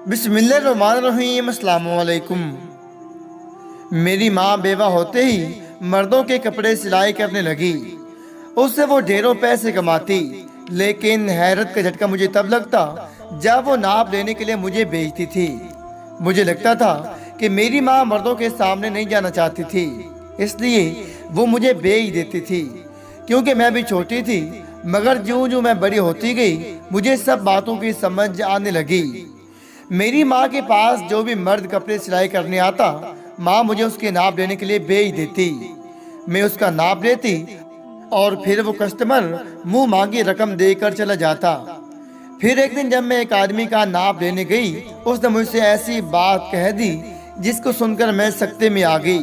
बिस्मिल्लाहिर्रहमानिर्रहीम। अस्सलाम वालेकुम। मेरी माँ बेवा होते ही मर्दों के कपड़े सिलाई करने लगी। उससे वो ढेरों पैसे कमाती, लेकिन हैरत का झटका मुझे तब लगता जब वो नाप लेने के लिए मुझे भेजती थी। मुझे लगता था कि मेरी माँ मर्दों के सामने नहीं जाना चाहती थी, इसलिए वो मुझे भेज देती थी, क्योंकि मैं भी छोटी थी। मगर ज्यों ज्यों मैं बड़ी होती गई, मुझे सब बातों की समझ आने लगी। मेरी माँ के पास जो भी मर्द कपड़े सिलाई करने आता, माँ मुझे उसके नाप लेने के लिए भेज देती। मैं उसका नाप लेती और फिर वो कस्टमर मुंह मांगी रकम देकर चला जाता। फिर एक दिन जब मैं एक आदमी का नाप लेने गई, उसने मुझसे ऐसी बात कह दी जिसको सुनकर मैं सकते में आ गई,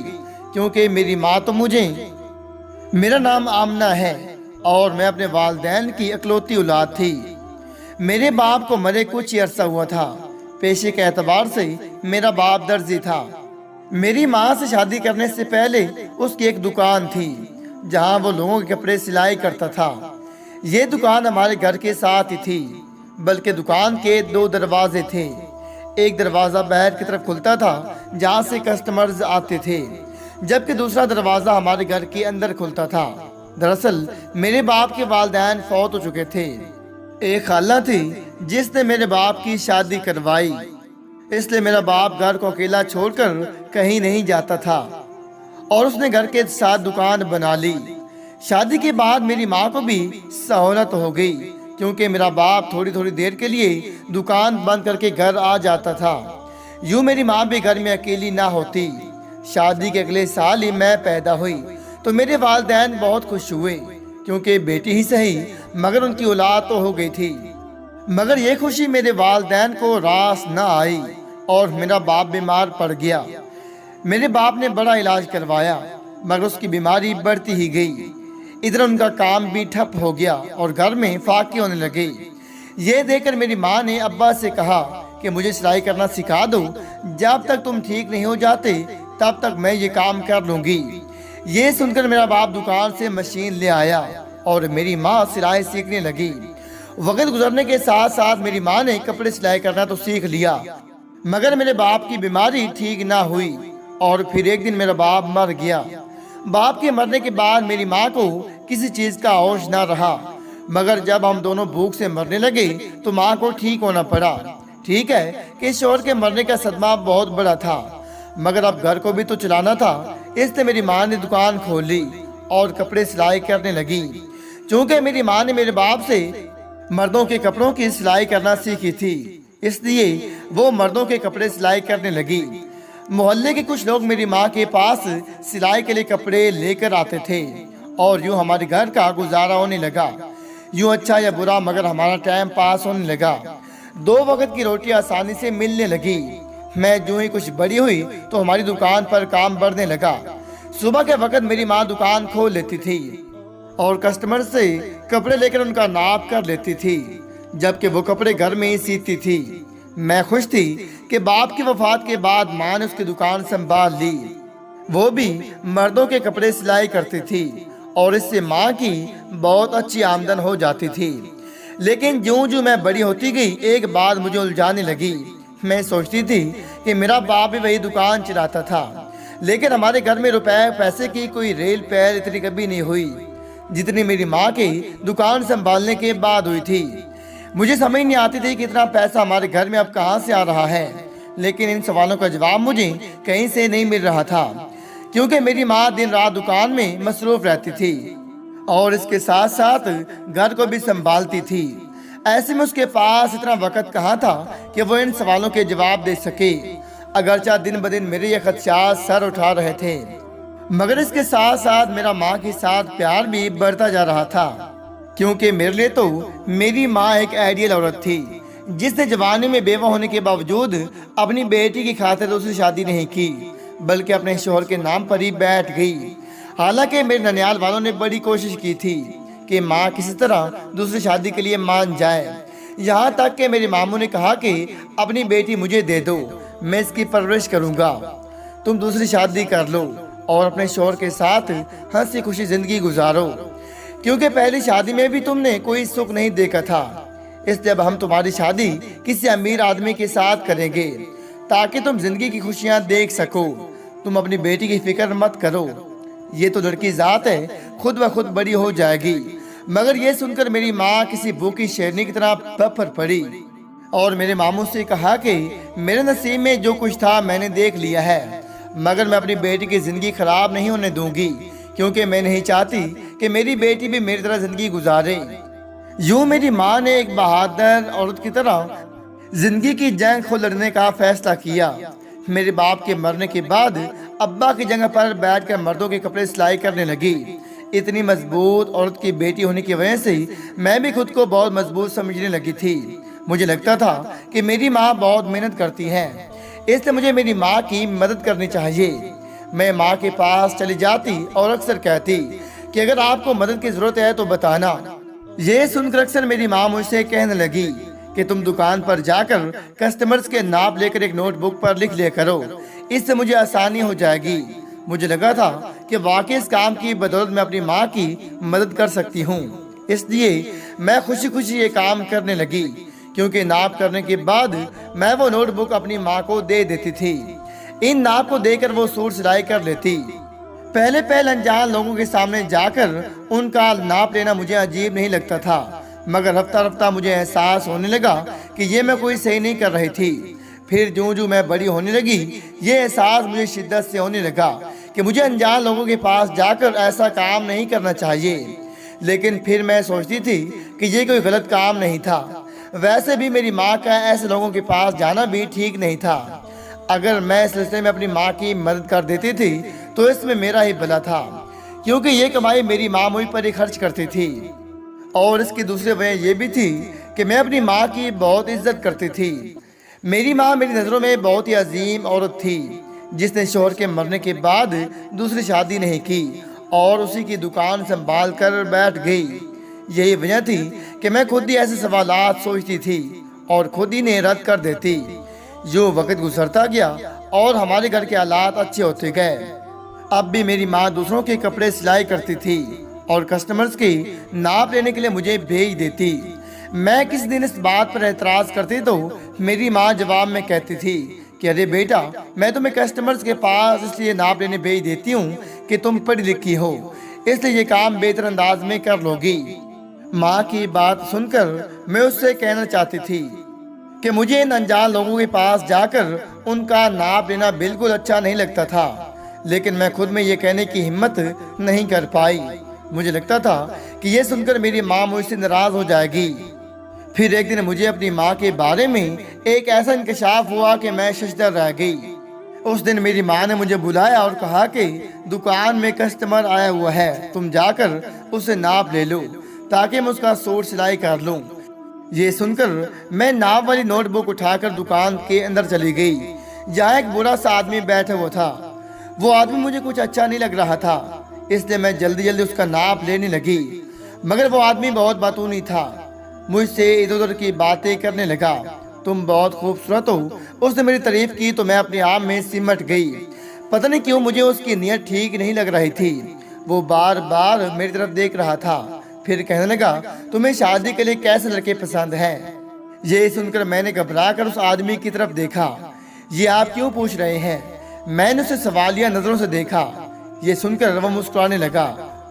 क्योंकि मेरी माँ तो मुझे, मेरा नाम आमना है और मैं अपने वालिदैन की इकलौती औलाद थी। मेरे बाप को मरे कुछ ही अरसा हुआ था। पेशे के एतबार से मेरा बाप दर्जी था। मेरी माँ से शादी करने से पहले उसकी एक दुकान थी जहाँ वो लोगों के कपड़े सिलाई करता था। ये दुकान हमारे घर के साथ ही थी, बल्कि दुकान के दो दरवाजे थे। एक दरवाज़ा बाहर की तरफ खुलता था जहाँ से कस्टमर्स आते थे, जबकि दूसरा दरवाज़ा हमारे घर के अंदर खुलता था। दरअसल मेरे बाप के वालिदैन फौत हो चुके थे। एक खाला थी जिसने मेरे बाप की शादी करवाई, इसलिए मेरा बाप घर को अकेला छोड़कर कहीं नहीं जाता था और उसने घर के साथ दुकान बना ली। शादी के बाद मेरी माँ को भी सहूलत हो गई, क्योंकि मेरा बाप थोड़ी थोड़ी देर के लिए दुकान बंद करके घर आ जाता था। यूँ मेरी माँ भी घर में अकेली ना होती। शादी के अगले साल ही मैं पैदा हुई तो मेरे वालिदैन बहुत खुश हुए, क्योंकि बेटी ही सही मगर उनकी औलाद तो हो गई थी। मगर ये खुशी मेरे वालिदैन को रास न आई और मेरा बाप बीमार पड़ गया। मेरे बाप ने बड़ा इलाज करवाया, मगर उसकी बीमारी बढ़ती ही गई। इधर उनका काम भी ठप हो गया और घर में फाके होने लगे। ये देखकर मेरी माँ ने अब्बा से कहा कि मुझे सिलाई करना सिखा दो, जब तक तुम ठीक नहीं हो जाते तब तक मैं ये काम कर लूँगी। ये सुनकर मेरा बाप दुकान से मशीन ले आया और मेरी माँ सिलाई सीखने लगी। वक्त गुजरने के साथ साथ मेरी माँ ने कपड़े सिलाई करना तो सीख लिया, मगर मेरे बाप की बीमारी ठीक ना हुई और फिर एक दिन मेरा बाप मर गया। बाप के मरने के बाद मेरी माँ को किसी चीज़ का होश ना रहा, मगर जब हम दोनों भूख से मरने लगे तो माँ को ठीक होना पड़ा। ठीक है कि शोहर के मरने का सदमा बहुत बड़ा था, मगर अब घर को भी तो चलाना था, इसलिए मेरी माँ ने दुकान खोल ली और कपड़े सिलाई करने लगी। चूँकि मेरी माँ ने मेरे बाप से मर्दों के कपड़ों की सिलाई करना सीखी थी, इसलिए वो मर्दों के कपड़े सिलाई करने लगी। मोहल्ले के कुछ लोग मेरी माँ के पास सिलाई के लिए कपड़े लेकर आते थे और यूँ हमारे घर का गुजारा होने लगा। यूँ अच्छा या बुरा, मगर हमारा टाइम पास होने लगा। 2 वक्त की रोटी आसानी से मिलने लगी। मैं जो ही कुछ बड़ी हुई तो हमारी दुकान पर काम बढ़ने लगा। सुबह के वक्त मेरी माँ दुकान खोल लेती थी और कस्टमर से कपड़े लेकर उनका नाप कर लेती थी, जबकि वो कपड़े घर में ही सीती थी। मैं खुश थी कि बाप की वफात के बाद माँ ने उसकी दुकान संभाल ली। वो भी मर्दों के कपड़े सिलाई करती थी और इससे माँ की बहुत अच्छी आमदन हो जाती थी। लेकिन ज्यों ज्यों मैं बड़ी होती गई, एक बात मुझे उलझाने लगी। मैं सोचती थी कि मेरा बाप भी वही दुकान चलाता था, लेकिन हमारे घर में रुपए पैसे की कोई रेल पैर इतनी कभी नहीं हुई जितनी मेरी माँ की दुकान संभालने के बाद हुई थी। मुझे समझ नहीं आती थी कि इतना पैसा हमारे घर में अब कहाँ से आ रहा है, लेकिन इन सवालों का जवाब मुझे कहीं से नहीं मिल रहा था, क्योंकि मेरी माँ दिन रात दुकान में मसरूफ रहती थी और इसके साथ साथ घर को भी संभालती थी। ऐसे में उसके पास इतना वक्त कहाँ था कि वो इन सवालों के जवाब दे सके। अगरचा दिन ब दिन मेरे ये खदशात सर उठा रहे थे, मगर इसके साथ साथ मेरा माँ के साथ प्यार भी बढ़ता जा रहा था, क्योंकि मेरे लिए तो मेरी माँ एक आइडियल औरत थी, जिसने जवानी में बेवा होने के बावजूद अपनी बेटी की खातिर दूसरी शादी नहीं की, बल्कि अपने शोहर के नाम पर ही बैठ गई। हालांकि मेरे ननियाल वालों ने बड़ी कोशिश की थी कि माँ किसी तरह दूसरी शादी के लिए मान जाए। यहाँ तक कि मेरे मामू ने कहा कि अपनी बेटी मुझे दे दो, मैं इसकी परवरिश करूँगा, तुम दूसरी शादी कर लो और अपने शोहर के साथ हंसी खुशी ज़िंदगी गुजारो, क्योंकि पहली शादी में भी तुमने कोई सुख नहीं देखा था। इसलिए अब हम तुम्हारी शादी किसी अमीर आदमी के साथ करेंगे ताकि तुम जिंदगी की खुशियां देख सको। तुम अपनी बेटी की फिक्र मत करो, ये तो लड़की जात है, खुद ब खुद बड़ी हो जाएगी। मगर ये सुनकर मेरी माँ किसी भूखी शेरनी की तरह पत्थर पड़ी और मेरे मामू से कहा कि मेरे नसीब में जो कुछ था मैंने देख लिया है, मगर मैं अपनी बेटी की जिंदगी खराब नहीं होने दूंगी, क्योंकि मैं नहीं चाहती कि मेरी बेटी भी मेरी तरह जिंदगी गुजारे। यूं मेरी माँ ने एक बहादुर औरत की तरह जिंदगी की जंग को लड़ने का फैसला किया। मेरे बाप के मरने के बाद अब्बा की जगह पर बैठकर मर्दों के कपड़े सिलाई करने लगी। इतनी मजबूत औरत की बेटी होने की वजह से मैं भी खुद को बहुत मजबूत समझने लगी थी। मुझे लगता था कि मेरी माँ बहुत मेहनत करती है, इसलिए मुझे मेरी माँ की मदद करनी चाहिए। मैं माँ के पास चली जाती और अक्सर कहती कि अगर आपको मदद की जरूरत है तो बताना। ये सुनकर अक्सर मेरी माँ मुझसे कहने लगी कि तुम दुकान पर जाकर कस्टमर्स के नाप लेकर एक नोटबुक पर लिख लिया करो, इससे मुझे आसानी हो जाएगी। मुझे लगा था कि वाकई इस काम की बदौलत मैं अपनी माँ की मदद कर सकती हूँ, इसलिए मैं खुशी खुशी ये काम करने लगी, क्योंकि नाप करने के बाद मैं वो नोटबुक अपनी माँ को दे देती थी। इन नाप को देकर वो सूट सिलाई कर लेती। पहले पहले अनजान लोगों के सामने जाकर उनका नाप लेना मुझे अजीब नहीं लगता था, मगर हफ्ता हफ्ता मुझे एहसास होने लगा कि ये मैं कोई सही नहीं कर रही थी। फिर जो मैं बड़ी होने लगी, ये एहसास मुझे शिद्दत से होने लगा कि मुझे अनजान लोगों के पास जाकर ऐसा काम नहीं करना चाहिए। लेकिन फिर मैं सोचती थी कि ये कोई गलत काम नहीं था। वैसे भी मेरी माँ का ऐसे लोगों के पास जाना भी ठीक नहीं था। अगर मैं इस सिलसिले में अपनी माँ की मदद कर देती थी तो इसमें मेरा ही भला था, क्योंकि ये कमाई मेरी माँ मुझ पर ही खर्च करती थी। और इसकी दूसरी वजह यह भी थी कि मैं अपनी माँ की बहुत इज्जत करती थी। मेरी माँ मेरी नज़रों में बहुत ही अजीम औरत थी, जिसने शोहर के मरने के बाद दूसरी शादी नहीं की और उसी की दुकान संभाल कर बैठ गई। यही वजह थी कि मैं खुद ही ऐसे सवालात सोचती थी और खुद ही ने रद्द कर देती। जो वक्त गुजरता गया और हमारे घर के हालात अच्छे होते गए। अब भी मेरी माँ दूसरों के कपड़े सिलाई करती थी और कस्टमर्स की नाप लेने के लिए मुझे भेज देती। मैं किसी दिन इस बात पर एतराज़ करती तो मेरी माँ जवाब में कहती थी कि अरे बेटा, मैं तुम्हें कस्टमर्स के पास इसलिए नाप लेने भेज देती हूँ कि तुम पढ़ी लिखी हो, इसलिए ये काम बेहतर अंदाज में कर लोगी। माँ की बात सुनकर मैं उससे कहना चाहती थी कि मुझे इन अनजान लोगों के पास जाकर उनका नाप लेना बिल्कुल अच्छा नहीं लगता था, लेकिन मैं खुद में ये कहने की हिम्मत नहीं कर पाई। मुझे लगता था कि ये सुनकर मेरी माँ मुझसे नाराज हो जाएगी। फिर एक दिन मुझे अपनी माँ के बारे में एक ऐसा इंकशाफ हुआ कि मैं शर्मसार रह गई। उस दिन मेरी माँ ने मुझे बुलाया और कहा कि दुकान में कस्टमर आया हुआ है, तुम जाकर उससे नाप ले लो ताकि मैं उसका सूट सिलाई कर लूँ। ये सुनकर मैं नाप वाली नोटबुक उठाकर दुकान के अंदर चली गई, जहाँ एक बुरा सा आदमी बैठा हुआ था। वो आदमी मुझे कुछ अच्छा नहीं लग रहा था, इसलिए मैं जल्दी जल्दी उसका नाप लेने लगी। मगर वो आदमी बहुत बातूनी था, मुझसे इधर उधर की बातें करने लगा। तुम बहुत खूबसूरत हो, उसने मेरी तारीफ की तो मैं अपने आप में सिमट गई। पता नहीं क्यों मुझे उसकी नीयत ठीक नहीं लग रही थी। वो बार बार मेरी तरफ देख रहा था, फिर कहने लगा, तुम्हें शादी के लिए कैसे लड़के पसंद हैं? ये सुनकर मैंने घबरा कर उस आदमी की तरफ देखा। ये आप क्यों पूछ रहे हैं? मैंने उसे सवालिया नजरों से देखा। ये सुनकर वो मुस्कुराने लगा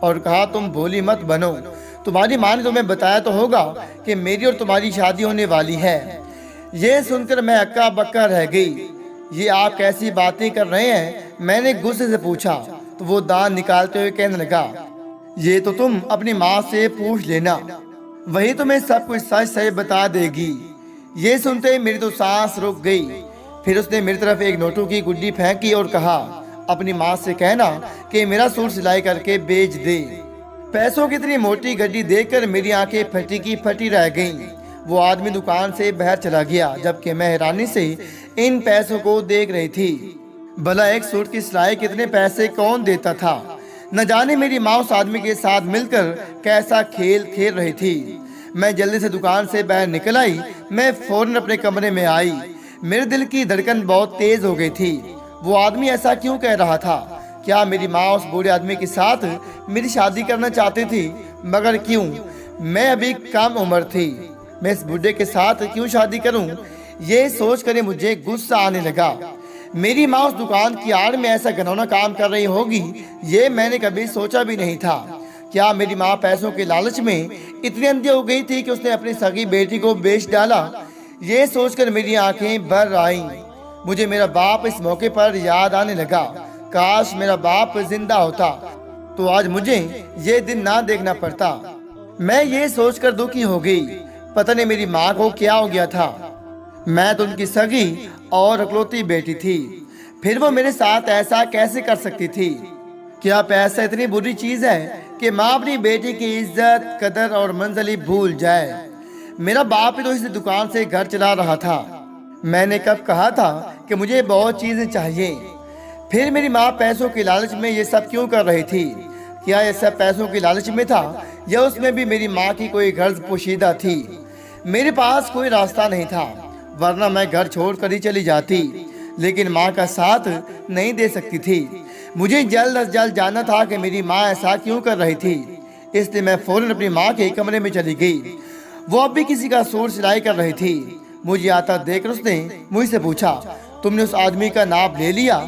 और कहा, तुम भोली मत बनो, तुम्हारी माँ ने तुम्हें बताया तो होगा कि मेरी और तुम्हारी शादी होने वाली है। ये सुनकर मैं अक्का बक्का रह गई। ये आप कैसी बातें कर रहे हैं? मैंने गुस्से से पूछा तो वो दांत निकालते हुए कहने लगा, ये तो तुम अपनी माँ से पूछ लेना, वही तुम्हें सब कुछ सच सच बता देगी। ये सुनते ही मेरी तो सांस रुक गई। फिर उसने मेरी तरफ एक नोटों की गुड्डी फेंकी और कहा, अपनी माँ से कहना कि मेरा सूट सिलाई करके बेच दे। पैसों की इतनी मोटी गड्डी देखकर मेरी आंखें फटी की फटी रह गईं। वो आदमी दुकान से बाहर चला गया, जबकि मैं हैरानी से इन पैसों को देख रही थी। भला एक सूट की सिलाई कितने पैसे कौन देता था? न जाने मेरी माँ उस आदमी के साथ मिलकर कैसा खेल खेल रही थी। मैं जल्दी से दुकान से बाहर निकल आई। मैं फौरन अपने कमरे में आई। मेरे दिल की धड़कन बहुत तेज हो गई थी। वो आदमी ऐसा क्यों कह रहा था? क्या मेरी माँ उस बूढ़े आदमी के साथ मेरी शादी करना चाहती थी? मगर क्यों? मैं अभी कम उम्र थी। मैं इस बूढ़े के साथ क्यों शादी करूं? ये सोचकर मुझे गुस्सा आने लगा। मेरी माँ उस दुकान की आड़ में ऐसा घिनौना काम कर रही होगी, ये मैंने कभी सोचा भी नहीं था। क्या मेरी माँ पैसों के लालच में इतनी अंधी हो गई थी कि उसने अपनी सगी बेटी को बेच डाला? ये सोचकर मेरी आंखें भर आईं। मुझे मेरा बाप इस मौके पर याद आने लगा। काश मेरा बाप जिंदा होता तो आज मुझे ये दिन ना देखना पड़ता। मैं ये सोचकर दुखी हो गई। पता नहीं मेरी माँ को क्या हो गया था। मैं तो उनकी सगी और इकलौती बेटी थी, फिर वो मेरे साथ ऐसा कैसे कर सकती थी? क्या पैसा इतनी बुरी चीज है कि माँ अपनी बेटी की इज्जत, कदर और मंजिल भूल जाए? मेरा बाप ही तो इस दुकान से घर चला रहा था। मैंने कब कहा था कि मुझे बहुत चीजें चाहिए? फिर मेरी माँ पैसों के लालच में ये सब क्यों कर रही थी? क्या ये सब पैसों के लालच में था या उसमें भी मेरी माँ की कोई गर्ज पोशीदा थी? मेरे पास कोई रास्ता नहीं था, वरना मैं घर छोड़कर ही चली जाती, लेकिन माँ का साथ नहीं दे सकती थी। मुझे जल्द अज जल्द जानना था कि मेरी माँ ऐसा क्यों कर रही थी, इसलिए मैं फौरन अपनी माँ के कमरे में चली गई। वो अब भी किसी का सूट सिलाई कर रही थी। मुझे आता देखकर उसने मुझसे पूछा, तुमने उस आदमी का नाम ले लिया?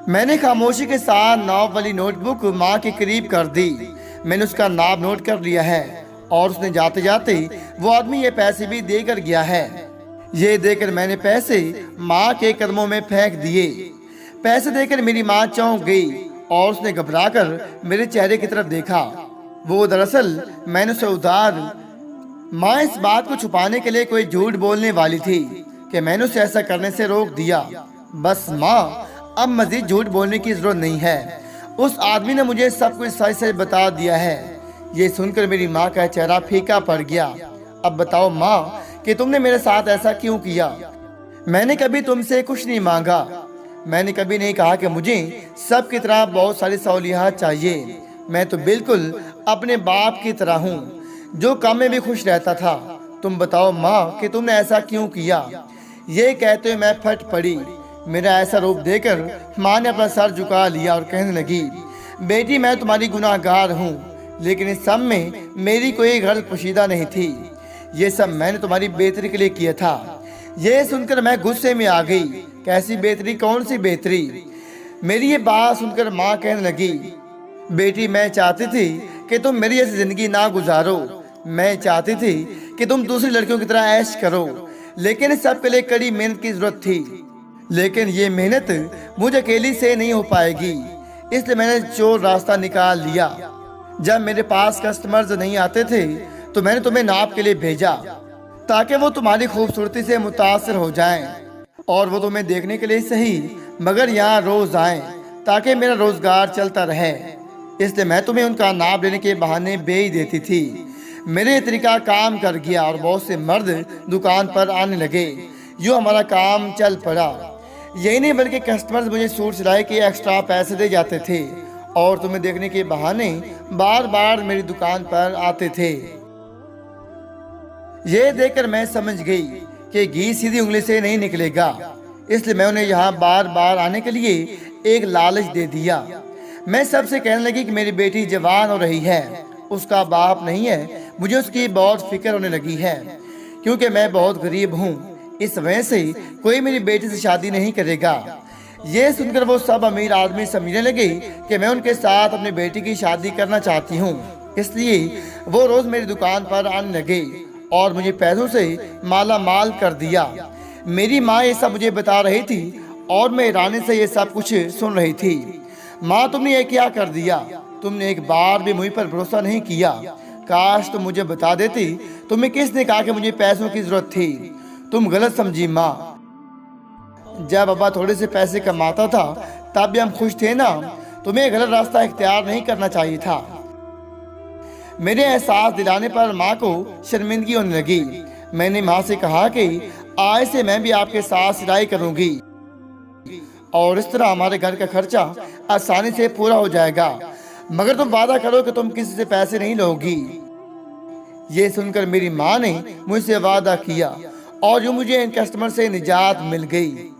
मैंने खामोशी के साथ नाप वाली नोटबुक माँ के करीब कर दी। मैंने उसका नाम नोट कर लिया है और उसने जाते जाते वो आदमी ये पैसे भी देकर गया है। ये देकर मैंने पैसे माँ के कदमों में फेंक दिए। पैसे देकर मेरी माँ चौंक गई और उसने घबराकर मेरे चेहरे की तरफ देखा। वो दरअसल मैंने उसे उधार माँ इस बात को छुपाने के लिए कोई झूठ बोलने वाली थी कि मैंने उसे ऐसा करने से रोक दिया। बस माँ, अब मजीद झूठ बोलने की जरूरत नहीं है। उस आदमी ने मुझे सब कुछ सच सच बता दिया है। ये सुनकर मेरी माँ का चेहरा फीका पड़ गया। अब बताओ माँ कि तुमने मेरे साथ ऐसा क्यों किया? मैंने कभी तुमसे कुछ नहीं मांगा। मैंने कभी नहीं कहा कि मुझे सब की तरह बहुत सारी सहूलियत चाहिए। मैं तो बिल्कुल अपने बाप की तरह हूँ, जो काम में भी खुश रहता था। तुम बताओ माँ कि तुमने ऐसा क्यों किया? ये कहते हुए मैं फट पड़ी। मेरा ऐसा रूप देखकर माँ ने अपना सर झुका लिया और कहने लगी, बेटी मैं तुम्हारी गुनाहगार हूँ, लेकिन इस सब में मेरी कोई गर्ज पोशीदा नहीं थी। ये सब मैंने तुम्हारी बेहतरी के लिए किया था। ये सुनकर मैं गुस्से में आ गई। कैसी बेहतरी? कौन सी बेहतरी? मेरी ये बात सुनकर माँ कहने लगी, बेटी मैं चाहती थी कि तुम मेरी ऐसी जिंदगी ना गुजारो। मैं चाहती थी कि तुम दूसरी लड़कियों की तरह ऐश करो, लेकिन इस सब के लिए कड़ी मेहनत की जरूरत थी। लेकिन ये मेहनत मुझे अकेली से नहीं हो पाएगी, इसलिए मैंने चोर रास्ता निकाल लिया। जब मेरे पास कस्टमर्स नहीं आते थे तो मैंने तुम्हें नाप के लिए भेजा, ताकि वो तुम्हारी खूबसूरती से मुतासर हो जाएं और वो तुम्हें देखने के लिए सही मगर यहाँ रोज आएं, ताकि मेरा रोजगार चलता रहे। इसलिए मैं तुम्हें उनका नाप लेने के बहाने भेज देती थी। मेरे तरीका काम कर गया और बहुत से मर्द दुकान पर आने लगे। यूँ हमारा काम चल पड़ा। यही नहीं बल्कि कस्टमर्स मुझे सूट सिलाई के एक्स्ट्रा पैसे दे जाते थे और तुम्हें देखने के बहाने बार बार मेरी दुकान पर आते थे। ये देखकर मैं समझ गई कि घी सीधी उंगली से नहीं निकलेगा, इसलिए मैं उन्हें यहाँ बार बार आने के लिए एक लालच दे दिया। मैं सबसे कहने लगी कि मेरी बेटी जवान हो रही है, उसका बाप नहीं है। मुझे उसकी बहुत फिक्र होने लगी है, क्योंकि मैं बहुत गरीब हूँ। इस वजह से कोई मेरी बेटी से शादी नहीं करेगा। ये सुनकर वो सब अमीर आदमी समझने लगे कि मैं उनके साथ अपनी बेटी की शादी करना चाहती हूँ, इसलिए वो रोज मेरी दुकान पर आने लगे और मुझे पैसों से माला माल कर दिया। मेरी माँ ये सब मुझे बता रही थी और मैं हैरानी से ये सब कुछ सुन रही थी। माँ तुमने ये क्या कर दिया? तुमने एक बार भी मुझ पर भरोसा नहीं किया। काश तुम मुझे बता देती तुम्हें किसने कहा कि मुझे पैसों की जरूरत थी। तुम गलत समझी माँ। जब बाबा थोड़े से पैसे कमाता था तब भी हम खुश थे ना। तुम्हें गलत रास्ता इख्तियार नहीं करना चाहिए था। मेरे एहसास दिलाने पर माँ को शर्मिंदगी होने लगी। मैंने माँ से कहा कि आज से मैं भी आपके साथ सिलाई करूँगी और इस तरह हमारे घर का खर्चा आसानी से पूरा हो जाएगा, मगर तुम वादा करो कि तुम किसी से पैसे नहीं लोगी। ये सुनकर मेरी माँ ने मुझसे वादा किया और यूँ मुझे इन कस्टमर से निजात मिल गई।